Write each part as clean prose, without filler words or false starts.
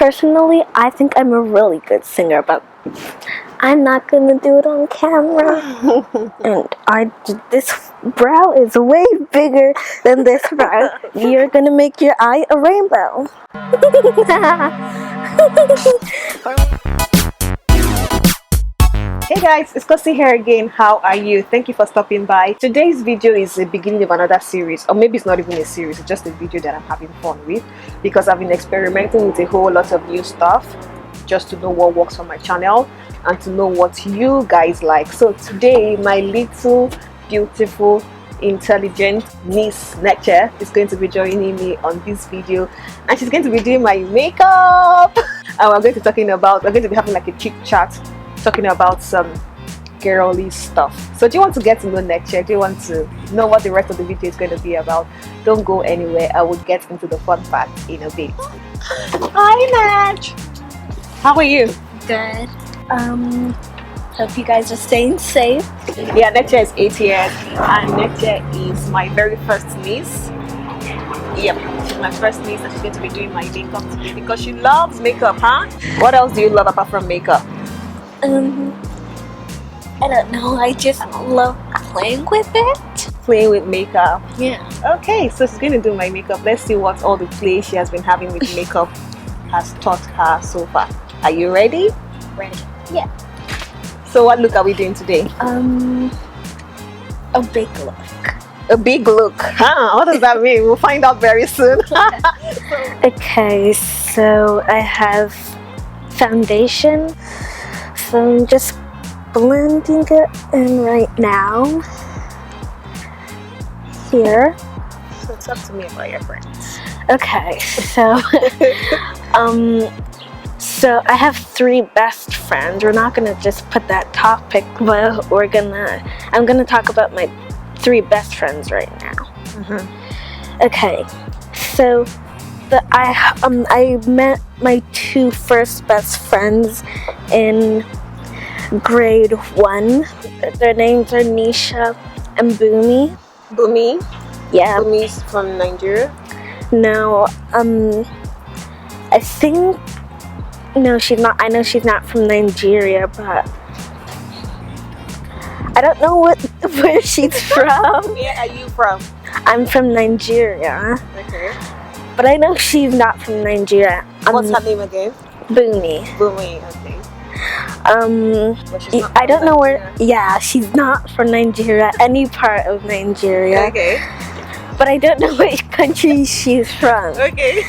personally, I think I'm a really good singer, but I'm not gonna do it on camera. And this brow is way bigger than this brow. You're gonna make your eye a rainbow. Hey guys, it's Kosi here again. How are you? Thank you for stopping by. Today's video is the beginning of another series, or maybe it's not even a series, it's just a video that I'm having fun with because I've been experimenting with a whole lot of new stuff just to know what works on my channel and to know what you guys like. So today my little beautiful intelligent niece Neche is going to be joining me on this video, and she's going to be doing my makeup and we're going to be having like a chit chat talking about some girly stuff. So do you want to get to know Neche? Do you want to know what the rest of the video is going to be about? Don't go anywhere. I will get into the fun part in a bit. Hi Nech! How are you? Good. Hope you guys are staying safe. Yeah, Neche is 8 years and Neche is my very first niece. Yep, she's my first niece and she's going to be doing my makeup today because she loves makeup, huh? What else do you love apart from makeup? I don't know, I just love playing with it. Playing with makeup. Yeah. Okay, so she's going to do my makeup. Let's see what all the play she has been having with makeup has taught her so far. Are you ready? Ready. Yeah. So what look are we doing today? A big look. A big look. Huh? What does that mean? We'll find out very soon. Okay, so I have foundation. So I'm just blending it in right now. Here. So talk to me about your friends. Okay, so so I have 3 best friends. We're not gonna just put that topic, but I'm gonna talk about my 3 best friends right now. Okay, so I met my 2 first best friends in grade 1. Their names are Nisha and Boomy. Boomy? Yeah. Boomy's from Nigeria? No, I think, no, she's not. I know she's not from Nigeria, but I don't know where she's from. Where are you from? I'm from Nigeria. Okay. But I know she's not from Nigeria. What's her name again? Boomy. Boomy, okay. I don't know where. Yeah, she's not from Nigeria. Any part of Nigeria. Okay. But I don't know which country she's from. Okay.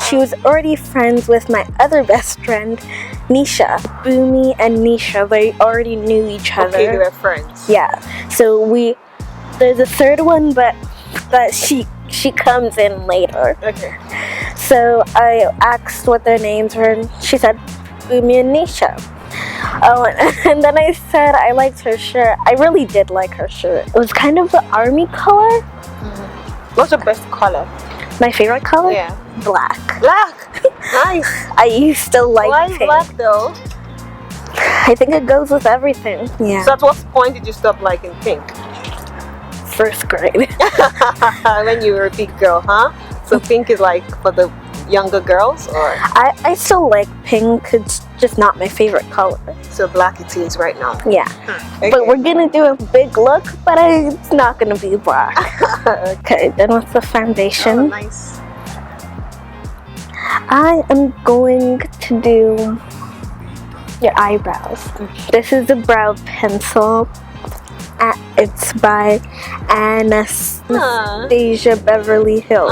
She was already friends with my other best friend, Nisha. Boomy and Nisha, they already knew each other. Okay, they were friends. Yeah. So there's a third one, but she comes in later. Okay. So I asked what their names were, and she said Boomy and Nisha. Oh, and then I said I liked her shirt. I really did like her shirt. It was kind of the army color. What's your best color? My favorite color? Yeah. Black. Black! Nice! I used to like Why pink. black though? I think it goes with everything. Yeah. So at what point did you stop liking pink? First grade. When you were a big girl, huh? So pink is like for the younger girls, or? I still like pink, it's just not my favorite color. So black it is right now. Yeah. Okay. But we're gonna do a big look, but it's not gonna be black. Okay, then with the foundation. Oh, nice. I am going to do your eyebrows. This is a brow pencil. It's by Anastasia Beverly Hills.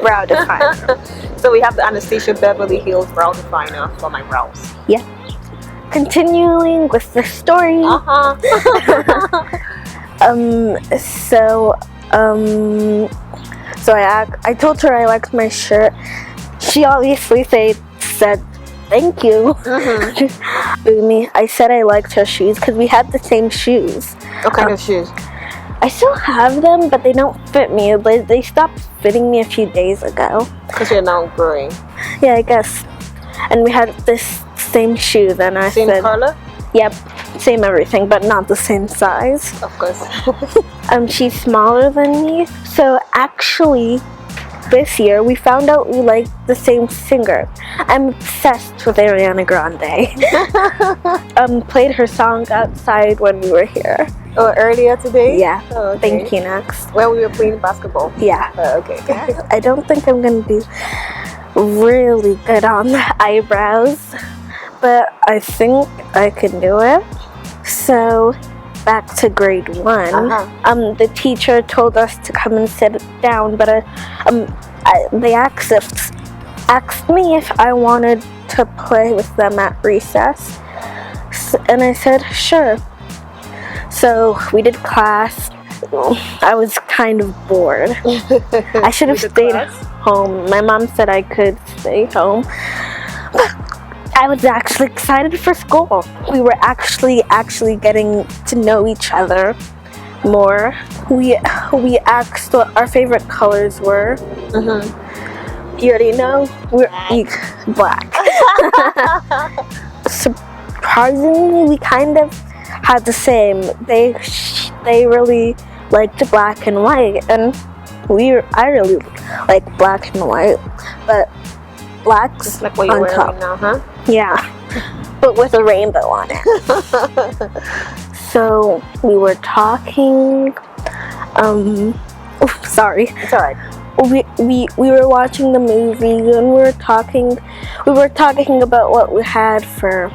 Brow definer. So we have the Anastasia Beverly Hills brow definer for my brows. Yeah. Continuing with the story. So I told her I liked my shirt. She obviously said thank you. Boomy, I said I liked her shoes because we had the same shoes. What kind of shoes? I still have them, but they don't fit me. They stopped fitting me a few days ago. Because you're now growing. Yeah, I guess. And we had this same shoes, and I said... Same color? Yep, same everything, but not the same size. Of course. She's smaller than me, so actually, this year we found out we like the same singer. I'm obsessed with Ariana Grande. Played her song outside when we were here. Oh, earlier today? Yeah. Oh, okay. Thank you, next. When we were playing basketball? Yeah. Oh, okay. I don't think I'm gonna do really good on the eyebrows, but I think I can do it. So back to grade 1. The teacher told us to come and sit down, but they asked me if I wanted to play with them at recess, and I said sure. So we did class. I was kind of bored. I should have stayed home. My mom said I could stay home. I was actually excited for school. We were actually getting to know each other more. We asked what our favorite colors were. You already know. We're black. Surprisingly, we kind of had the same. They really liked black and white, and I really like black and white, but black's just like what you're wearing now, huh? Yeah, but with a rainbow on it. So we were talking. Sorry. It's alright. We were watching the movie, and we were talking about what we had for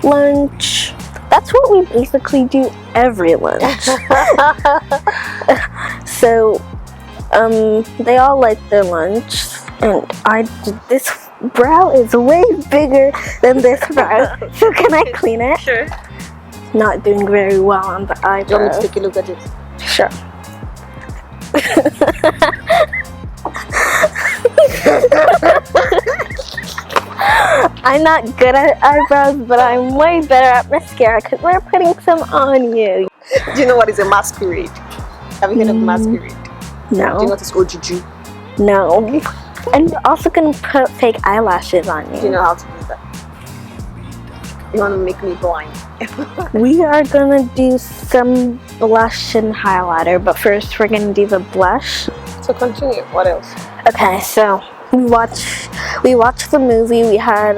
lunch. That's what we basically do every lunch. So they all like their lunch, and this brow is way bigger than this brow. So can I clean it? Sure. Not doing very well on the eyebrow. Do you want me to take a look at it? Sure. I'm not good at eyebrows, but I'm way better at mascara because we're putting some on you. Do you know what is a masquerade? Have you heard of masquerade? No. Do you know what is ojuju? No. And you're also going to put fake eyelashes on you. Do you know how to do that? You want to make me blind? We are going to do some blush and highlighter, but first we're going to do the blush. So continue. What else? Okay, so we watched the movie. We had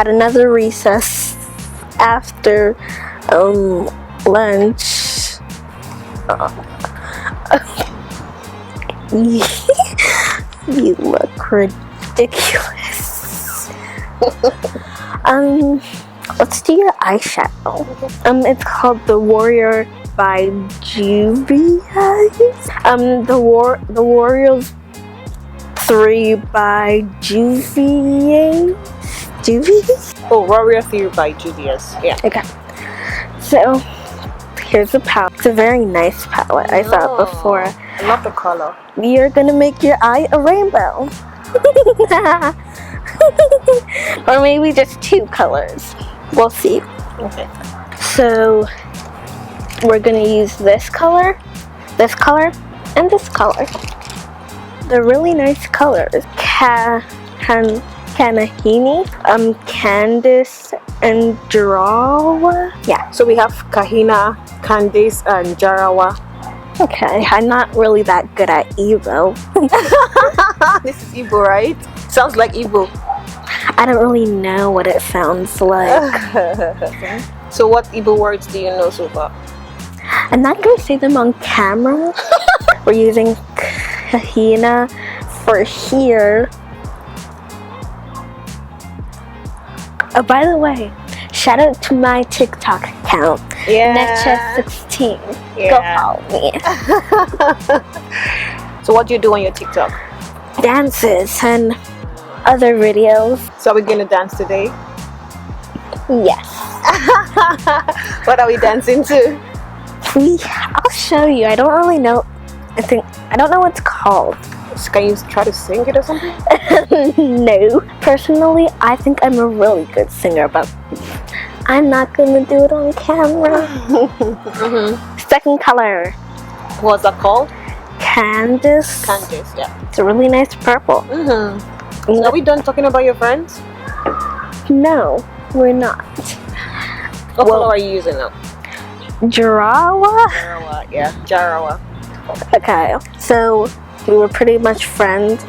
another recess after lunch. You look ridiculous. Let's do your eyeshadow. It's called The Warrior by Juvie. The Warriors 3 by Juvie. Oh, Warrior 3 by Juvia's. Yeah. Okay. So here's the palette. It's a very nice palette. I thought before. I love the color. We are gonna make your eye a rainbow. Or maybe just 2 colors. We'll see. Okay. So we're gonna use this color, and this color. They're really nice colors. Kanahini, Candice, and Jarawa. Yeah. So we have Kahina, Candice, and Jarawa. Okay, I'm not really that good at Igbo. This is Igbo, right? Sounds like Igbo. I don't really know what it sounds like. So what Igbo words do you know so far? I'm not going to say them on camera. We're using Kahina for here. Oh, by the way, shout out to my TikTok account. Yeah. Netcha16. Yeah. Go follow me. So what do you do on your TikTok? Dances and other videos. So are we going to dance today? Yes. What are we dancing to? I'll show you. I don't really know. I don't know what it's called. Can you try to sing it or something? No. Personally, I think I'm a really good singer, but I'm not gonna do it on camera. Second color. What's that called? Candice. Candice, yeah. It's a really nice purple. So are we done talking about your friends? No, we're not. What color are you using now? Jarawa? Jarawa, yeah. Jarawa. Okay, so We were pretty much friends.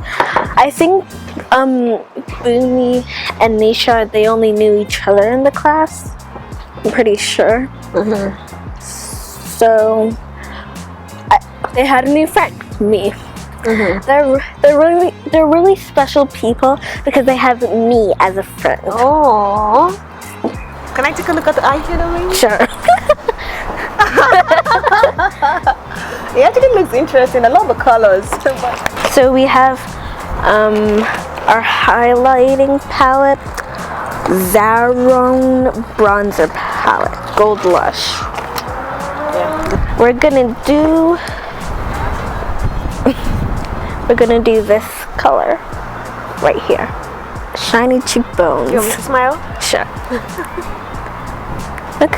I think Booney and Nisha, they only knew each other in the class. I'm pretty sure. So they had a new friend, me. They're really special people because they have me as a friend. Oh, can I take a look at the eyeshadow, maybe? Sure. It actually looks interesting. I love the colors. So we have our highlighting palette, Zaron bronzer palette, Gold Lush. We're gonna do this color right here. Shiny cheekbones. You want me to smile? Sure. Look,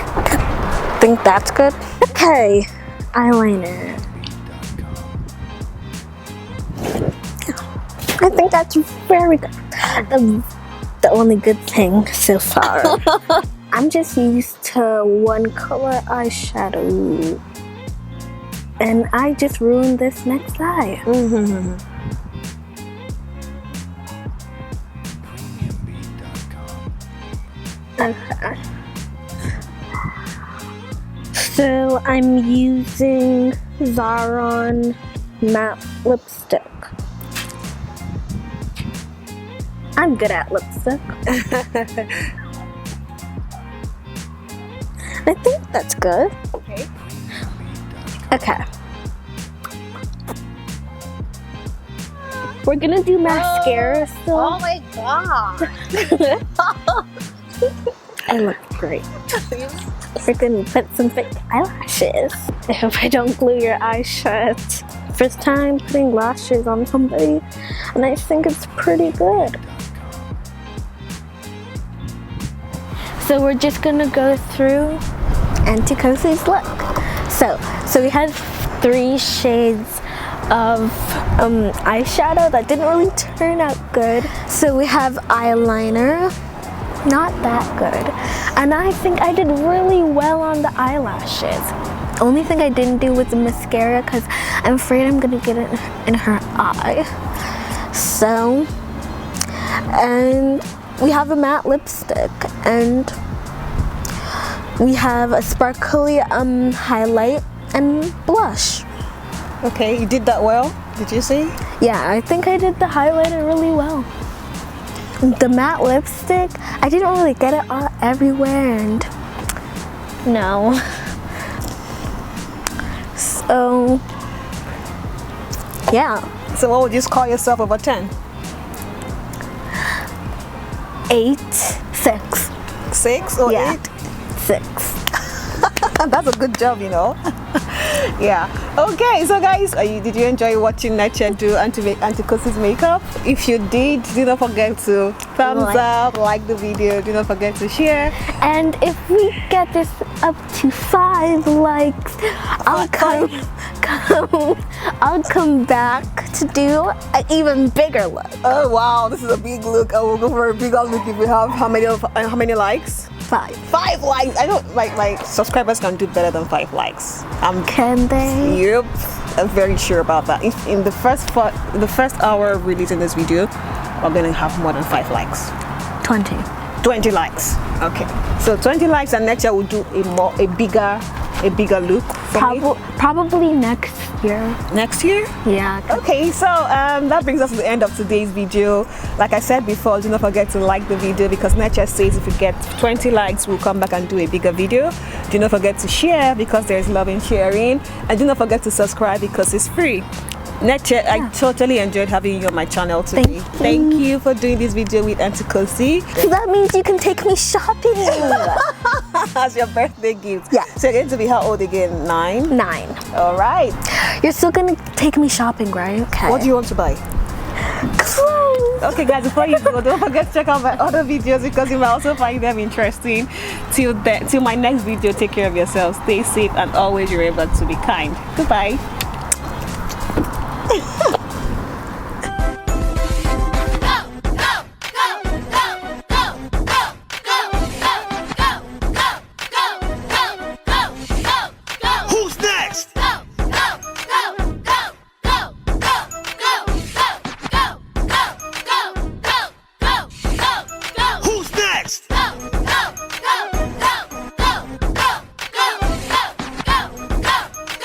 think that's good? Okay, eyeliner. I think that's very good. The only good thing so far. I'm just used to one color eyeshadow. And I just ruined this next eye. Okay. So I'm using Zaron matte lipstick. I'm good at lipstick. I think that's good. Okay. Okay. We're gonna do mascara still. Oh my god. I look great. We're gonna put some fake eyelashes. I hope I don't glue your eyes shut. First time putting lashes on somebody, and I think it's pretty good. So we're just gonna go through Auntie Kosey's look. So we had 3 shades of eyeshadow that didn't really turn out good. So we have eyeliner, not that good. And I think I did really well on the eyelashes. Only thing I didn't do was the mascara because I'm afraid I'm gonna get it in her eye. So, and we have a matte lipstick and we have a sparkly highlight and blush. Okay, you did that well, did you see? Yeah, I think I did the highlighter really well. The matte lipstick, I didn't really get it all everywhere and no. So, yeah. So what would you score yourself over 10? 8, 6. 6 or Yeah. 8? 6. That's a good job, you know. Yeah. Okay, so guys, did you enjoy watching Nacha do Auntie Kosey's makeup? If you did, do not forget to thumbs up, like the video, do not forget to share. And if we get this up to 5 likes, I'll come back to do an even bigger look. Oh wow, this is a big look. I will go for a bigger look if we have how many likes? 5. 5 likes. I don't like my subscribers can do better than 5 likes. Can they? Yep, I'm very sure about that. If in the first hour of releasing this video, we're gonna have more than 5 likes. 20 likes. Okay, so 20 likes and next year we'll do a bigger look for me. Probably next year. Next year? Yeah. Okay, so that brings us to the end of today's video. Like I said before, do not forget to like the video because Nature says if you get 20 likes, we'll come back and do a bigger video. Do not forget to share because there's love in sharing, and do not forget to subscribe because it's free. Nature, I totally enjoyed having you on my channel today. Thank you for doing this video with Auntie Kosey. So that means you can take me shopping. As your birthday gift. Yeah. So you're going to be how old again? 9? 9. All right. You're still gonna take me shopping, right? Okay. What do you want to buy? Clothes. Okay guys, before you go, don't forget to check out my other videos because you might also find them interesting. Till my next video, take care of yourselves, stay safe, and always remember to be kind. Goodbye.